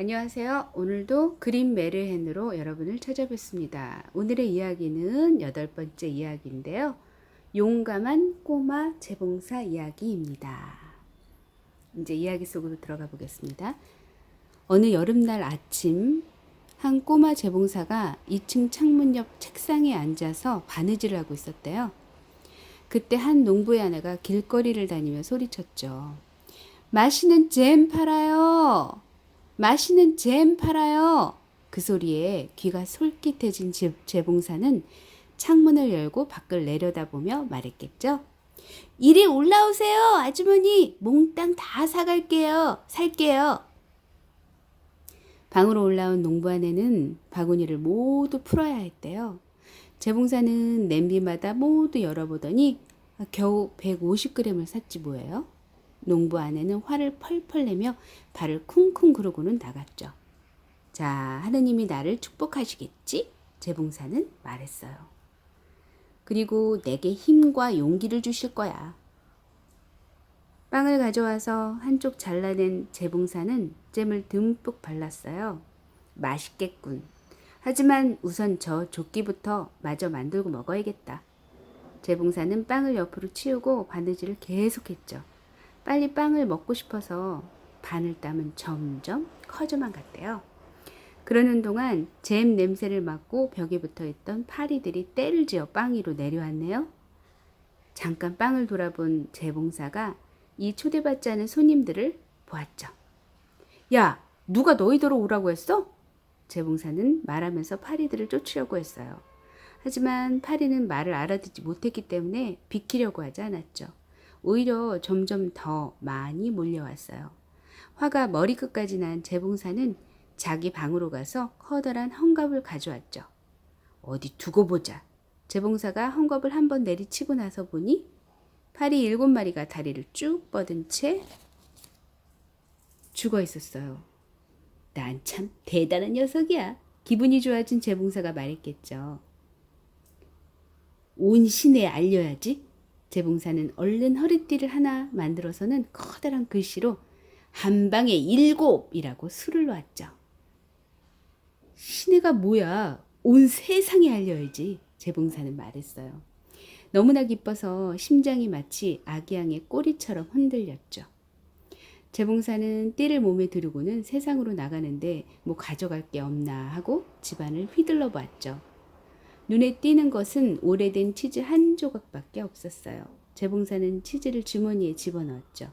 안녕하세요. 오늘도 그린 메르헨으로 여러분을 찾아뵙습니다. 오늘의 이야기는 8번째 이야기인데요. 용감한 꼬마 재봉사 이야기입니다. 이제 이야기 속으로 들어가 보겠습니다. 어느 여름날 아침 한 꼬마 재봉사가 2층 창문 옆 책상에 앉아서 바느질을 하고 있었대요. 그때 한 농부의 아내가 길거리를 다니며 소리쳤죠. 맛있는 잼 팔아요. 맛있는 잼 팔아요. 그 소리에 귀가 솔깃해진 재봉사는 창문을 열고 밖을 내려다보며 말했겠죠. 이리 올라오세요, 아주머니. 몽땅 다 사갈게요. 살게요. 방으로 올라온 농부 아내는 바구니를 모두 풀어야 했대요. 재봉사는 냄비마다 모두 열어보더니 겨우 150g을 샀지 뭐예요. 농부 아내는 화를 펄펄 내며 발을 쿵쿵 구르고는 나갔죠. 자, 하느님이 나를 축복하시겠지? 재봉사는 말했어요. 그리고 내게 힘과 용기를 주실 거야. 빵을 가져와서 한쪽 잘라낸 재봉사는 잼을 듬뿍 발랐어요. 맛있겠군. 하지만 우선 저 조끼부터 마저 만들고 먹어야겠다. 재봉사는 빵을 옆으로 치우고 바느질을 계속했죠. 빨리 빵을 먹고 싶어서 바늘땀은 점점 커져만 갔대요. 그러는 동안 잼 냄새를 맡고 벽에 붙어있던 파리들이 떼를 지어 빵 위로 내려왔네요. 잠깐 빵을 돌아본 재봉사가 이 초대받지 않은 손님들을 보았죠. 야, 누가 너희들 오라고 했어? 재봉사는 말하면서 파리들을 쫓으려고 했어요. 하지만 파리는 말을 알아듣지 못했기 때문에 비키려고 하지 않았죠. 오히려 점점 더 많이 몰려왔어요. 화가 머리끝까지 난 재봉사는 자기 방으로 가서 커다란 헝겊을 가져왔죠. 어디 두고 보자. 재봉사가 헝겊을 한번 내리치고 나서 보니 파리 7마리가 다리를 쭉 뻗은 채 죽어 있었어요. 난 참 대단한 녀석이야. 기분이 좋아진 재봉사가 말했겠죠. 온 시내에 알려야지. 재봉사는 얼른 허리띠를 하나 만들어서는 커다란 글씨로 한 방에 7이라고 수를 놓았죠. 시내가 뭐야? 온 세상에 알려야지. 재봉사는 말했어요. 너무나 기뻐서 심장이 마치 아기양의 꼬리처럼 흔들렸죠. 재봉사는 띠를 몸에 두르고는 세상으로 나가는데 뭐 가져갈 게 없나 하고 집안을 휘둘러 봤죠. 눈에 띄는 것은 오래된 치즈 한 조각밖에 없었어요. 재봉사는 치즈를 주머니에 집어넣었죠.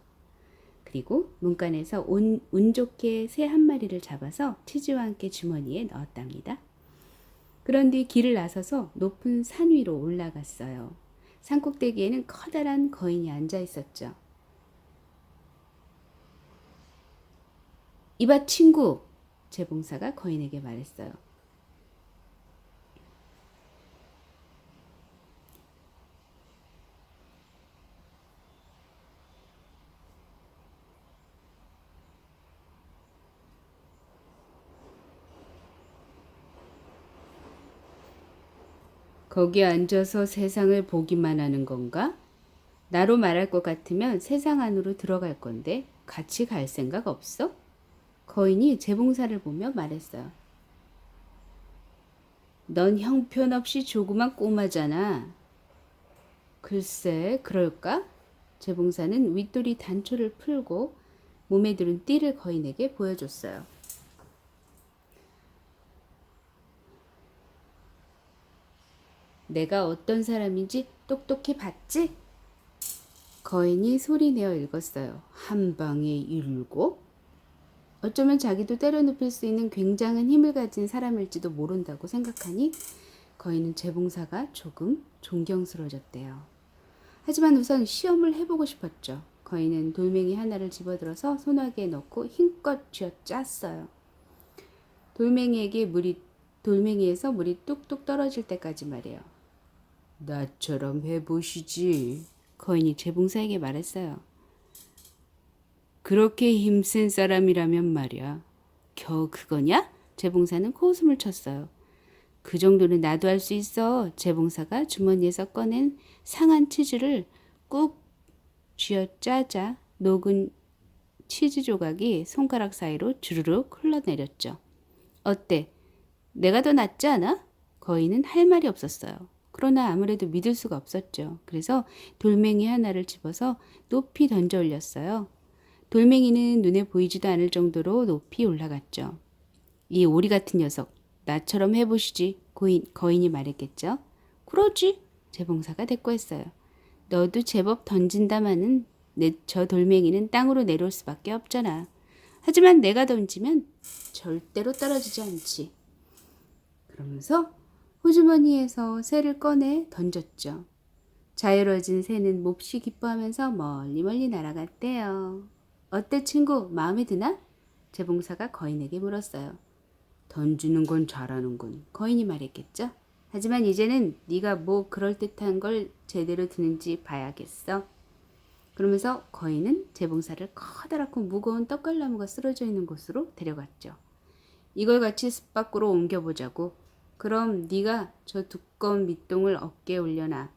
그리고 문간에서 운 좋게 새 한 마리를 잡아서 치즈와 함께 주머니에 넣었답니다. 그런 뒤 길을 나서서 높은 산 위로 올라갔어요. 산꼭대기에는 커다란 거인이 앉아 있었죠. 이봐 친구, 재봉사가 거인에게 말했어요. 거기 앉아서 세상을 보기만 하는 건가? 나로 말할 것 같으면 세상 안으로 들어갈 건데 같이 갈 생각 없어? 거인이 재봉사를 보며 말했어요. 넌 형편없이 조그만 꼬마잖아. 글쎄, 그럴까? 재봉사는 윗도리 단초를 풀고 몸에 두른 띠를 거인에게 보여줬어요. 내가 어떤 사람인지 똑똑히 봤지? 거인이 소리내어 읽었어요. 한 방에 7? 어쩌면 자기도 때려눕힐 수 있는 굉장한 힘을 가진 사람일지도 모른다고 생각하니 거인은 재봉사가 조금 존경스러워졌대요. 하지만 우선 시험을 해보고 싶었죠. 거인은 돌멩이 하나를 집어들어서 소나기에 넣고 힘껏 쥐어짰어요. 돌멩이에서 물이 뚝뚝 떨어질 때까지 말이에요. 나처럼 해보시지. 거인이 재봉사에게 말했어요. 그렇게 힘센 사람이라면 말이야. 겨우 그거냐? 재봉사는 코웃음을 쳤어요. 그 정도는 나도 할 수 있어. 재봉사가 주머니에서 꺼낸 상한 치즈를 꾹 쥐어짜자 녹은 치즈 조각이 손가락 사이로 주르륵 흘러내렸죠. 어때? 내가 더 낫지 않아? 거인은 할 말이 없었어요. 그러나 아무래도 믿을 수가 없었죠. 그래서 돌멩이 하나를 집어서 높이 던져 올렸어요. 돌멩이는 눈에 보이지도 않을 정도로 높이 올라갔죠. 이 오리 같은 녀석, 나처럼 해보시지. 거인이 말했겠죠. 그러지. 재봉사가 대꾸했어요. 너도 제법 던진다마는 저 돌멩이는 땅으로 내려올 수밖에 없잖아. 하지만 내가 던지면 절대로 떨어지지 않지. 그러면서 호주머니에서 새를 꺼내 던졌죠. 자유로워진 새는 몹시 기뻐하면서 멀리 날아갔대요. 어때 친구? 마음에 드나? 재봉사가 거인에게 물었어요. 던지는 건 잘하는군. 거인이 말했겠죠. 하지만 이제는 네가 뭐 그럴듯한 걸 제대로 드는지 봐야겠어. 그러면서 거인은 재봉사를 커다랗고 무거운 떡갈나무가 쓰러져 있는 곳으로 데려갔죠. 이걸 같이 숲 밖으로 옮겨보자고. 그럼 네가 저 두꺼운 밑동을 어깨에 올려놔.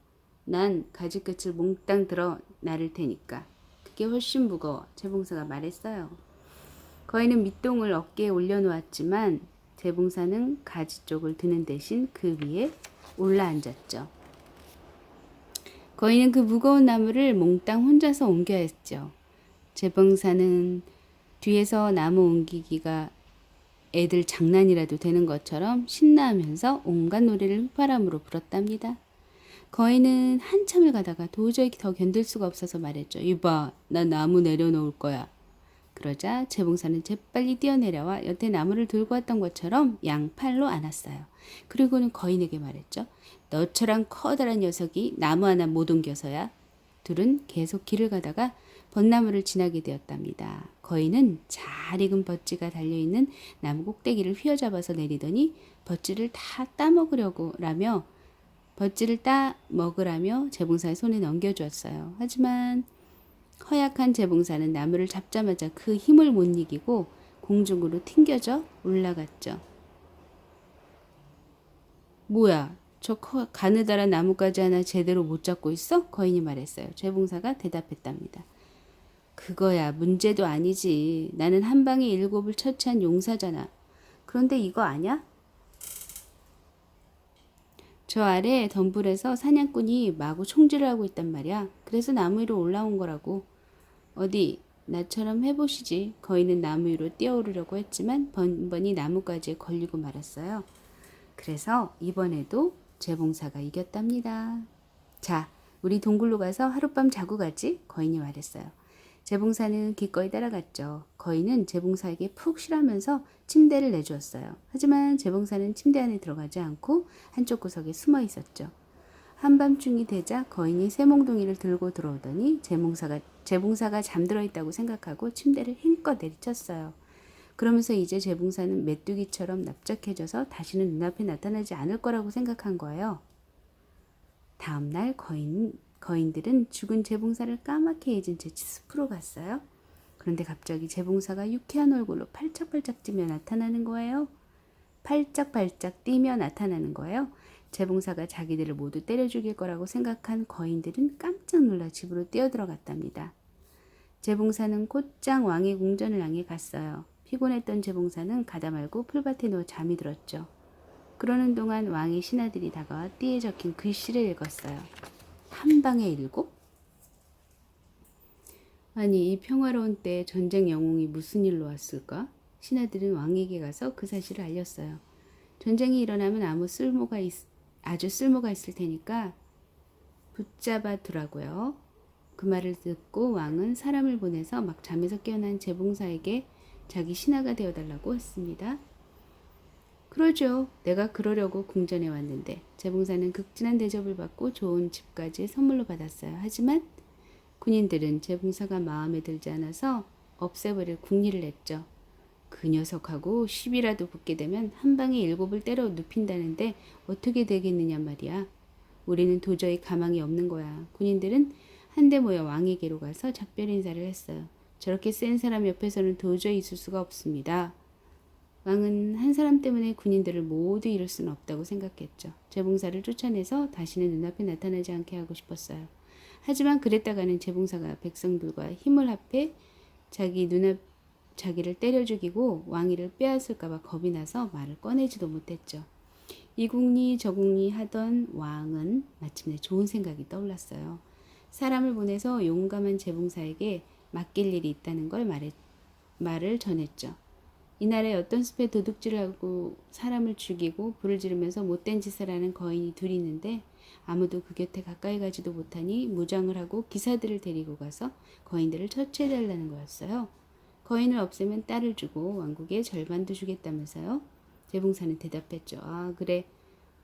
난 가지끝을 몽땅 들어 나를 테니까. 그게 훨씬 무거워. 재봉사가 말했어요. 거인은 밑동을 어깨에 올려놓았지만 재봉사는 가지 쪽을 드는 대신 그 위에 올라앉았죠. 거인은 그 무거운 나무를 몽땅 혼자서 옮겨야 했죠. 재봉사는 뒤에서 나무 옮기기가 애들 장난이라도 되는 것처럼 신나하면서 온갖 노래를 휘파람으로 불었답니다. 거인은 한참을 가다가 도저히 더 견딜 수가 없어서 말했죠. 이봐, 나 나무 내려놓을 거야. 그러자 재봉사는 재빨리 뛰어내려와 여태 나무를 들고 왔던 것처럼 양팔로 안았어요. 그리고는 거인에게 말했죠. 너처럼 커다란 녀석이 나무 하나 못 옮겨서야. 둘은 계속 길을 가다가 벚나무를 지나게 되었답니다. 거인은 잘 익은 버찌가 달려있는 나무 꼭대기를 휘어잡아서 내리더니 버찌를 다 따먹으려고 라며 버찌를 따 먹으라며 재봉사의 손에 넘겨주었어요. 하지만 허약한 재봉사는 나무를 잡자마자 그 힘을 못 이기고 공중으로 튕겨져 올라갔죠. 뭐야, 저 가느다란 나무까지 하나 제대로 못 잡고 있어? 거인이 말했어요. 재봉사가 대답했답니다. 그거야 문제도 아니지. 나는 한 방에 7을 처치한 용사잖아. 그런데 이거 아냐? 저 아래 덤불에서 사냥꾼이 마구 총질을 하고 있단 말이야. 그래서 나무 위로 올라온 거라고. 어디 나처럼 해보시지. 거인은 나무 위로 뛰어오르려고 했지만 번번이 나뭇가지에 걸리고 말았어요. 그래서 이번에도 재봉사가 이겼답니다. 자, 우리 동굴로 가서 하룻밤 자고 가지. 거인이 말했어요. 재봉사는 기꺼이 따라갔죠. 거인은 재봉사에게 푹 쉬라면서 침대를 내주었어요. 하지만 재봉사는 침대 안에 들어가지 않고 한쪽 구석에 숨어 있었죠. 한밤중이 되자 거인이 쇠몽둥이를 들고 들어오더니 재봉사가 잠들어 있다고 생각하고 침대를 힘껏 내리쳤어요. 그러면서 이제 재봉사는 메뚜기처럼 납작해져서 다시는 눈앞에 나타나지 않을 거라고 생각한 거예요. 다음날 거인들은 죽은 재봉사를 까맣게 잊은 채 숲으로 갔어요. 그런데 갑자기 재봉사가 유쾌한 얼굴로 팔짝팔짝 뛰며 나타나는 거예요. 팔짝팔짝 뛰며 나타나는 거예요. 재봉사가 자기들을 모두 때려 죽일 거라고 생각한 거인들은 깜짝 놀라 집으로 뛰어들어갔답니다. 재봉사는 곧장 왕의 궁전을 향해 갔어요. 피곤했던 재봉사는 가다 말고 풀밭에 누워 잠이 들었죠. 그러는 동안 왕의 신하들이 다가와 띠에 적힌 글씨를 읽었어요. 한 방에 7? 아니, 이 평화로운 때에 전쟁 영웅이 무슨 일로 왔을까? 신하들은 왕에게 가서 그 사실을 알렸어요. 전쟁이 일어나면 아주 쓸모가 있을 테니까 붙잡아 두라고요. 그 말을 듣고 왕은 사람을 보내서 막 잠에서 깨어난 재봉사에게 자기 신하가 되어달라고 했습니다. 그러죠. 내가 그러려고 궁전에 왔는데. 재봉사는 극진한 대접을 받고 좋은 집까지 선물로 받았어요. 하지만 군인들은 재봉사가 마음에 들지 않아서 없애버릴 궁리를 냈죠. 그 녀석하고 10이라도 붙게 되면 한 방에 7을 때려 눕힌다는데 어떻게 되겠느냐 말이야. 우리는 도저히 가망이 없는 거야. 군인들은 한데 모여 왕에게로 가서 작별 인사를 했어요. 저렇게 센 사람 옆에서는 도저히 있을 수가 없습니다. 왕은 한 사람 때문에 군인들을 모두 잃을 수는 없다고 생각했죠. 재봉사를 쫓아내서 다시는 눈앞에 나타나지 않게 하고 싶었어요. 하지만 그랬다가는 재봉사가 백성들과 힘을 합해 자기를 때려 죽이고 왕위를 빼앗을까봐 겁이 나서 말을 꺼내지도 못했죠. 이국리 저국리 하던 왕은 마침내 좋은 생각이 떠올랐어요. 사람을 보내서 용감한 재봉사에게 맡길 일이 있다는 걸 말을 전했죠. 이날에 어떤 숲에 도둑질을 하고 사람을 죽이고 불을 지르면서 못된 짓을 하는 거인이 둘이 있는데 아무도 그 곁에 가까이 가지도 못하니 무장을 하고 기사들을 데리고 가서 거인들을 처치해달라는 거였어요. 거인을 없애면 딸을 주고 왕국의 절반도 주겠다면서요. 재봉사는 대답했죠. 아, 그래.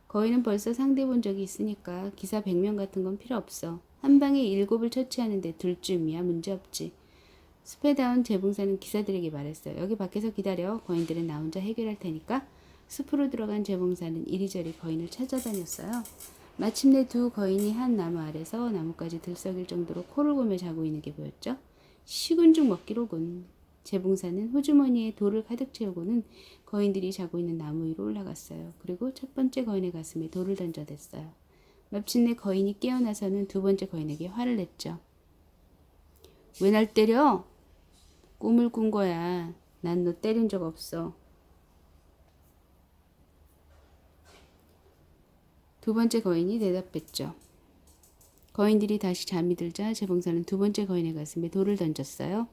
거인은 벌써 상대 본 적이 있으니까 기사 100명 같은 건 필요 없어. 한 방에 7을 처치하는데 둘쯤이야 문제없지. 숲에 닿은 재봉사는 기사들에게 말했어요. 여기 밖에서 기다려. 거인들은 나 혼자 해결할 테니까. 숲으로 들어간 재봉사는 이리저리 거인을 찾아다녔어요. 마침내 두 거인이 한 나무 아래서 나뭇가지 들썩일 정도로 코를 고며 자고 있는 게 보였죠. 식은 죽 먹기로군. 재봉사는 호주머니에 돌을 가득 채우고는 거인들이 자고 있는 나무 위로 올라갔어요. 그리고 첫 번째 거인의 가슴에 돌을 던져댔어요. 마침내 거인이 깨어나서는 두 번째 거인에게 화를 냈죠. 왜 날 때려? 꿈을 꾼 거야. 난 너 때린 적 없어. 두 번째 거인이 대답했죠. 거인들이 다시 잠이 들자 재봉사는 두 번째 거인의 가슴에 돌을 던졌어요.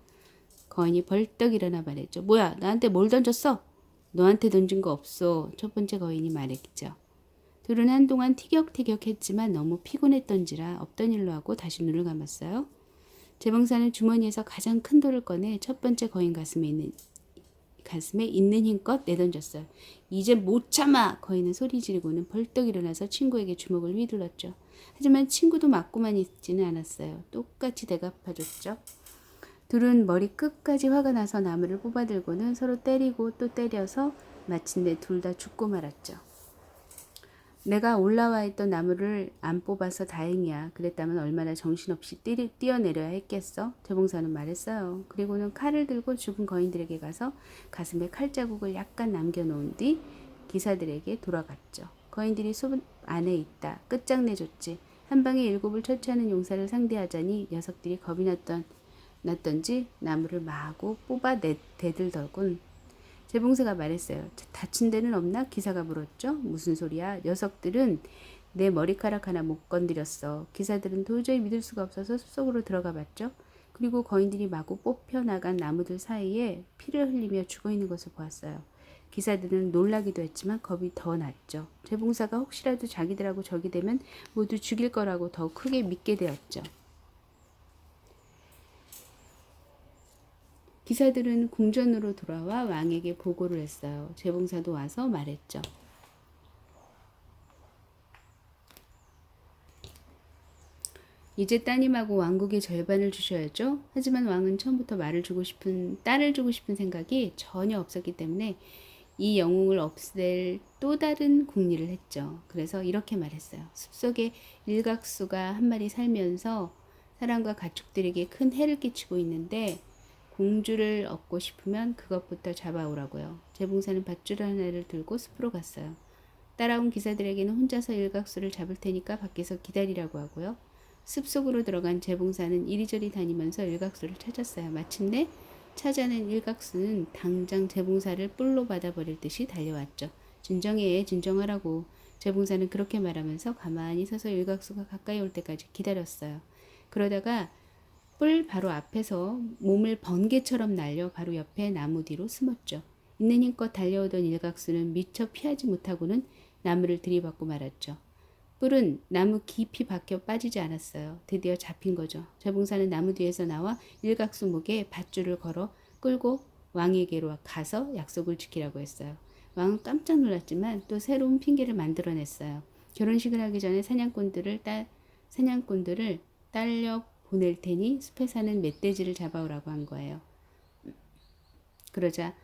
거인이 벌떡 일어나 말했죠. 뭐야, 나한테 뭘 던졌어? 너한테 던진 거 없어. 첫 번째 거인이 말했죠. 둘은 한동안 티격태격했지만 너무 피곤했던지라 없던 일로 하고 다시 눈을 감았어요. 재봉사는 주머니에서 가장 큰 돌을 꺼내 첫 번째 거인 가슴에 있는 힘껏 내던졌어요. 이제 못 참아! 거인은 소리 지르고는 벌떡 일어나서 친구에게 주먹을 휘둘렀죠. 하지만 친구도 맞고만 있지는 않았어요. 똑같이 대갚아줬죠. 둘은 머리 끝까지 화가 나서 나무를 뽑아들고는 서로 때리고 또 때려서 마침내 둘 다 죽고 말았죠. 내가 올라와 있던 나무를 안 뽑아서 다행이야. 그랬다면 얼마나 정신없이 뛰어내려야 했겠어? 재봉사는 말했어요. 그리고는 칼을 들고 죽은 거인들에게 가서 가슴에 칼자국을 약간 남겨놓은 뒤 기사들에게 돌아갔죠. 거인들이 숲 안에 있다. 끝장내줬지. 한 방에 7을 처치하는 용사를 상대하자니 녀석들이 겁이 났던지 나무를 마구 뽑아 대들더군. 재봉사가 말했어요. 다친 데는 없나? 기사가 물었죠. 무슨 소리야? 녀석들은 내 머리카락 하나 못 건드렸어. 기사들은 도저히 믿을 수가 없어서 숲속으로 들어가 봤죠. 그리고 거인들이 마구 뽑혀나간 나무들 사이에 피를 흘리며 죽어있는 것을 보았어요. 기사들은 놀라기도 했지만 겁이 더 났죠. 재봉사가 혹시라도 자기들하고 적이 되면 모두 죽일 거라고 더 크게 믿게 되었죠. 기사들은 궁전으로 돌아와 왕에게 보고를 했어요. 재봉사도 와서 말했죠. 이제 따님하고 왕국의 절반을 주셔야죠. 하지만 왕은 처음부터 딸을 주고 싶은 생각이 전혀 없었기 때문에 이 영웅을 없앨 또 다른 궁리를 했죠. 그래서 이렇게 말했어요. 숲속에 일각수가 한 마리 살면서 사람과 가축들에게 큰 해를 끼치고 있는데 공주를 얻고 싶으면 그것부터 잡아오라고요. 재봉사는 밧줄 하나를 들고 숲으로 갔어요. 따라온 기사들에게는 혼자서 일각수를 잡을 테니까 밖에서 기다리라고 하고요. 숲속으로 들어간 재봉사는 이리저리 다니면서 일각수를 찾았어요. 마침내 찾아낸 일각수는 당장 재봉사를 뿔로 받아버릴 듯이 달려왔죠. 진정해, 진정하라고. 재봉사는 그렇게 말하면서 가만히 서서 일각수가 가까이 올 때까지 기다렸어요. 그러다가 뿔 바로 앞에서 몸을 번개처럼 날려 바로 옆에 나무 뒤로 숨었죠. 있는 힘껏 달려오던 일각수는 미처 피하지 못하고는 나무를 들이받고 말았죠. 뿔은 나무 깊이 박혀 빠지지 않았어요. 드디어 잡힌 거죠. 재봉사는 나무 뒤에서 나와 일각수 목에 밧줄을 걸어 끌고 왕에게로 가서 약속을 지키라고 했어요. 왕은 깜짝 놀랐지만 또 새로운 핑계를 만들어냈어요. 결혼식을 하기 전에 사냥꾼들을 딸려 보낼 테니 숲에 사는 멧돼지를 잡아오라고 한 거예요. 그러자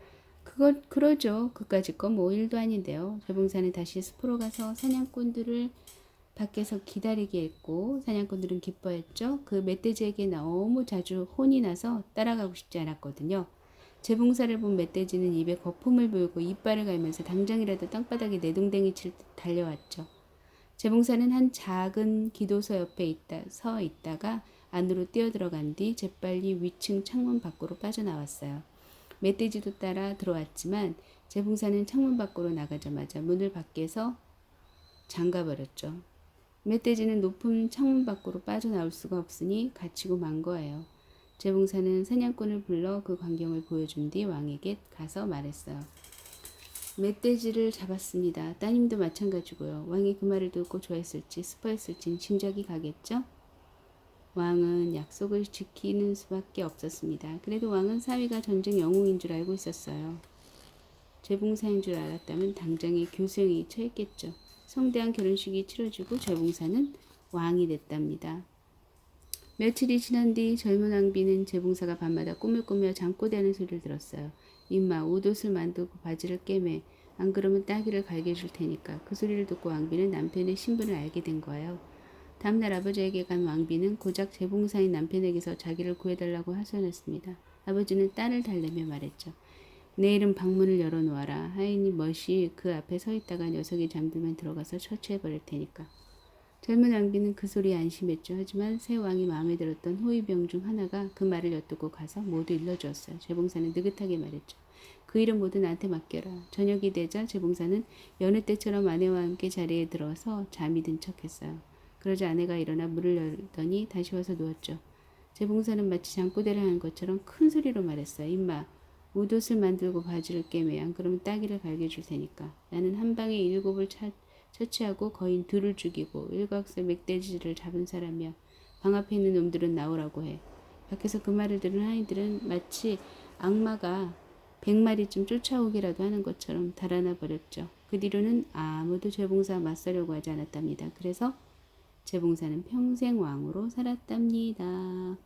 그러죠. 그까짓 거 뭐 일도 아닌데요. 재봉사는 다시 숲으로 가서 사냥꾼들을 밖에서 기다리게 했고 사냥꾼들은 기뻐했죠. 그 멧돼지에게 너무 자주 혼이 나서 따라가고 싶지 않았거든요. 재봉사를 본 멧돼지는 입에 거품을 불고 이빨을 갈면서 당장이라도 땅바닥에 내동댕이 칠 듯 달려왔죠. 재봉사는 한 작은 기도서 옆에 서 있다가 안으로 뛰어들어간 뒤 재빨리 위층 창문 밖으로 빠져나왔어요. 멧돼지도 따라 들어왔지만 재봉사는 창문 밖으로 나가자마자 문을 밖에서 잠가버렸죠. 멧돼지는 높은 창문 밖으로 빠져나올 수가 없으니 갇히고 만 거예요. 재봉사는 사냥꾼을 불러 그 광경을 보여준 뒤 왕에게 가서 말했어요. 멧돼지를 잡았습니다. 따님도 마찬가지고요. 왕이 그 말을 듣고 좋아했을지 슬퍼했을진 짐작이 가겠죠? 왕은 약속을 지키는 수밖에 없었습니다. 그래도 왕은 사위가 전쟁 영웅인 줄 알고 있었어요. 재봉사인 줄 알았다면 당장에 교수형이 처했겠죠. 성대한 결혼식이 치러지고 재봉사는 왕이 됐답니다. 며칠이 지난 뒤 젊은 왕비는 재봉사가 밤마다 꿈을 꾸며 잠꼬대하는 소리를 들었어요. 임마, 옷옷을 만들고 바지를 꿰매. 안 그러면 따귀를 갈게 줄 테니까. 그 소리를 듣고 왕비는 남편의 신분을 알게 된 거예요. 다음날 아버지에게 간 왕비는 고작 재봉사인 남편에게서 자기를 구해달라고 하소연했습니다. 아버지는 딸을 달래며 말했죠. 내일은 방문을 열어놓아라. 하인이 멋이 그 앞에 서 있다가 녀석이 잠들면 들어가서 처치해버릴 테니까. 젊은 왕비는 그 소리에 안심했죠. 하지만 새 왕이 마음에 들었던 호위병 중 하나가 그 말을 엿듣고 가서 모두 일러주었어요. 재봉사는 느긋하게 말했죠. 그 일은 모두 나한테 맡겨라. 저녁이 되자 재봉사는 여느 때처럼 아내와 함께 자리에 들어서 잠이 든 척했어요. 그러자 아내가 일어나 문을 열더니 다시 와서 누웠죠. 재봉사는 마치 잠꼬대를 하는 것처럼 큰 소리로 말했어요. 임마, 옷옷을 만들고 바지를 꿰매. 안 그러면 따귀를 갈게 줄 테니까. 나는 한 방에 7을 처치하고 거인 2를 죽이고 일각설 멧돼지를 잡은 사람이야. 방 앞에 있는 놈들은 나오라고 해. 밖에서 그 말을 들은 하인들은 마치 악마가 100마리쯤 쫓아오기라도 하는 것처럼 달아나 버렸죠. 그 뒤로는 아무도 재봉사와 맞서려고 하지 않았답니다. 그래서 재봉사는 평생 왕으로 살았답니다.